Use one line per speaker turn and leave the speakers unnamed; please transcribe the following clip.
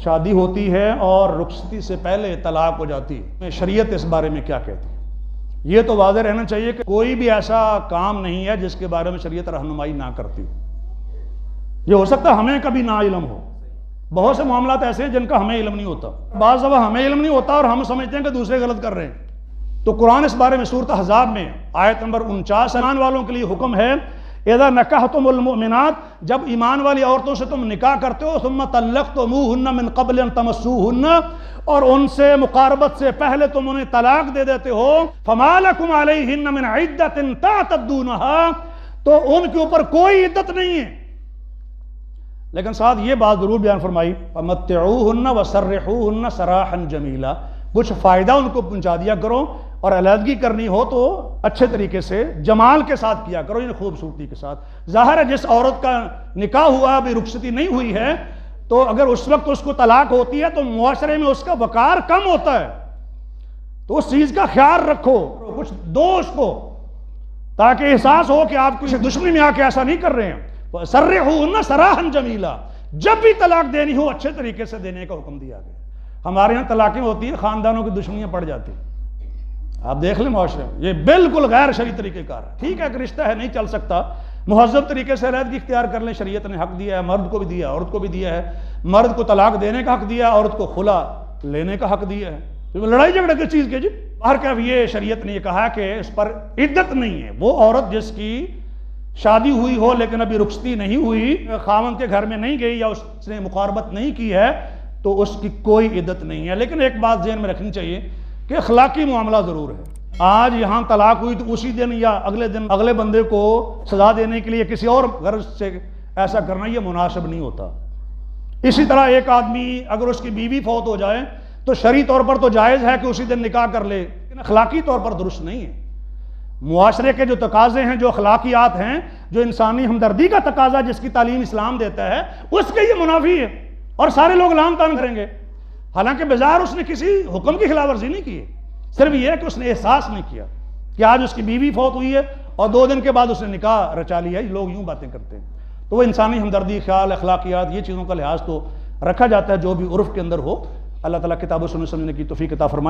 शादी होती है और रुखसती से पहले तलाक हो जाती है, शरीयत इस बारे में क्या कहती है? ये तो वाज़ेह रहना चाहिए कि कोई भी ऐसा काम नहीं है जिसके बारे में शरीयत रहनुमाई ना करती। ये हो सकता है हमें कभी ना इल्म हो, बहुत से मामलात ऐसे हैं जिनका हमें इल्म नहीं होता। बाज़ दफ़ा हमें इल्म नहीं होता और हम समझते हैं कि दूसरे गलत कर रहे हैं। तो कुरान इस बारे में सूरत अहज़ाब में आयत नंबर 49 ईमान वालों के लिए हुक्म है, इज़ा नकाहतुमुल मुमिनात, जब ईमान वाली औरतों से तुम निकाह करते हो, सुम्मा तल्लक़्तुमूहुन्ना मिन क़ब्ल अन तमस्सूहुन्ना, और उनसे मुक़ारबत से पहले तुम उन्हें तलाक दे देते हो, फमा लकुम अलैहिन्ना मिन इद्दतिन तअतद्दूनहा, तो उनके ऊपर कोई इद्दत नहीं है। लेकिन साथ ये बात जरूर बयान फरमाई, फमत्तिऊहुन्ना वसर्रिहूहुन्ना सराहन जमीला, कुछ फ़ायदा उनको पहुंचा दिया करो और अलहदगी करनी हो तो अच्छे तरीके से जमाल के साथ किया करो, इन खूबसूरती के साथ। जाहिर है जिस औरत का निकाह हुआ अभी रुखसती नहीं हुई है, तो अगर उस वक्त उसको तलाक होती है तो मुआशरे में उसका वकार कम होता है। तो उस चीज़ का ख्याल रखो, कुछ दो उसको, ताकि एहसास हो कि आप किसी दुश्मनी में आके ऐसा नहीं कर रहे हैं। सर्रिहूहुन्ना सराहन जमीला, जब भी तलाक देनी हो अच्छे तरीके से देने का हुक्म दिया गया। हमारे यहाँ तलाक़ें होती हैं, ख़ानदानों की दुश्मनियाँ पड़ जाती हैं, आप देख लें मुआशरे में, ये बिल्कुल गैर शरई तरीक़ेकार है। ठीक है कि रिश्ता है, नहीं चल सकता, मुहज़्ज़ब तरीके से अलहदगी इख्तियार कर लें, शरीयत ने हक दिया है, मर्द को भी दिया है, औरत को भी दिया है। मर्द को तलाक देने का हक दिया है, औरत को खुला लेने का हक दिया है। तो लड़ाई झगड़े की चीज़ के जी बाहर का, ये शरीयत ने कहा कि इस पर इद्दत नहीं है। वो औरत जिसकी शादी हुई हो लेकिन अभी रुखसती नहीं हुई, खावंद के घर में नहीं गई या उसने मुक़ारबत नहीं की है, तो उसकी कोई इद्दत नहीं है। लेकिन एक बात ज़हन में रखनी चाहिए कि अखलाकी मामला ज़रूर है। आज यहाँ तलाक हुई तो उसी दिन या अगले दिन अगले बंदे को सजा देने के लिए किसी और गर्ज से ऐसा करना ये मुनासिब नहीं होता। इसी तरह एक आदमी अगर उसकी बीवी फौत हो जाए तो शरई तौर पर तो जायज़ है कि उसी दिन निकाह कर ले, लेकिन अखलाकी तौर पर दुरुस्त नहीं है। मुआशरे के जो तकाजे हैं, जो अखलाकियात हैं, जो इंसानी हमदर्दी का तकाजा जिसकी तालीम इस्लाम देता है, उसके ये मुनाफी है और सारे लोग लान तान करेंगे। हालांकि बाजार उसने किसी हुक्म की खिलाफवर्जी नहीं की, सिर्फ यह कि उसने एहसास नहीं किया कि आज उसकी बीवी फौत हुई है और 2 दिन के बाद उसने निकाह रचा लिया है। लोग यूं बातें करते हैं। तो वह इंसानी हमदर्दी, ख्याल, अखलाकियात, ये चीज़ों का लिहाज तो रखा जाता है जो भी उर्फ के अंदर हो। अल्लाह ताला किताब सुन्नत समझने की तौफीक अता फरमाए।